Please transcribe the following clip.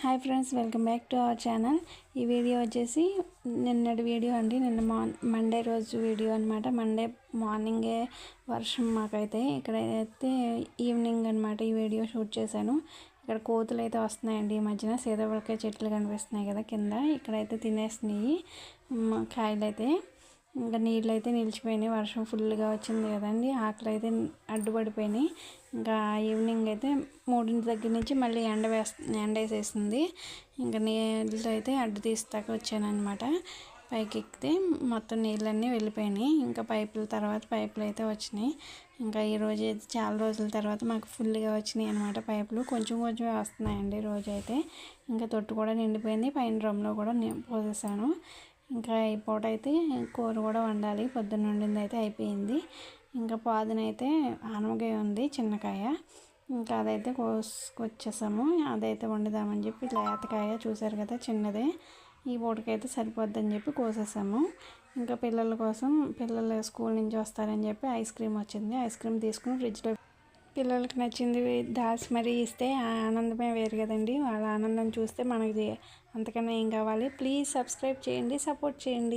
Hi friends, welcome back to our channel. ఈ video వచ్చేసి నిన్నటి వీడియో అండి. నిన్న మండే రోజు వీడియో అనమాట. మండే మార్నింగే వర్షం మాకైతే ఇక్కడైతే ఈవినింగ్ అనమాట ఈ వీడియో షూట్ చేశాను. ఇక్కడ కోతులు అయితే వస్తున్నాయండి. ఈ మధ్యన సీతాఫలకాయ చెట్లు కనిపిస్తున్నాయి కదా కింద. ఇక్కడైతే తినేస్తున్నాయి కాయలు అయితే. ఇంకా నీళ్ళు అయితే నిలిచిపోయినాయి, వర్షం ఫుల్గా వచ్చింది కదండి. ఆకులు అయితే అడ్డుపడిపోయినాయి. ఇంకా ఈవినింగ్ అయితే 3 దగ్గర నుంచి మళ్ళీ ఎండ వేసేసింది. ఇంకా నీళ్ళు అయితే అడ్డు తీస్తాక వచ్చానమాట. పైకి ఎక్కితే మొత్తం నీళ్ళన్నీ వెళ్ళిపోయినాయి. ఇంకా పైపులు అయితే వచ్చినాయి. ఇంకా ఈరోజు అయితే చాలా రోజుల తర్వాత మాకు ఫుల్గా వచ్చినాయి అనమాట పైపులు. కొంచెం వస్తున్నాయండి రోజు అయితే. ఇంకా తొట్టు కూడా నిండిపోయింది. పైన డ్రమ్లో కూడా పోసేసాను. ఇంకా ఈ పూట అయితే కూర కూడా వండాలి. పొద్దున్న వండింది అయితే అయిపోయింది. ఇంకా పాదునైతే ఆనమకాయ ఉంది, చిన్నకాయ. ఇంకా అదైతే కోసుకొచ్చేసాము. అదైతే వండుదామని చెప్పి లేతకాయ చూసారు కదా, చిన్నదే. ఈ పూటకైతే సరిపోద్దని చెప్పి కోసేసాము. ఇంకా పిల్లలు స్కూల్ నుంచి వస్తారని చెప్పి ఐస్ క్రీమ్ వచ్చింది. ఐస్ క్రీమ్ తీసుకుని ఫ్రిడ్జ్లో పిల్లలకి నచ్చింది దాచి మరీ ఇస్తే ఆ ఆనందమే వేరు కదండి. వాళ్ళ ఆనందం చూస్తే మనకి అంతకన్నా ఏం కావాలి. ప్లీజ్ సబ్స్క్రైబ్ చేయండి, సపోర్ట్ చేయండి.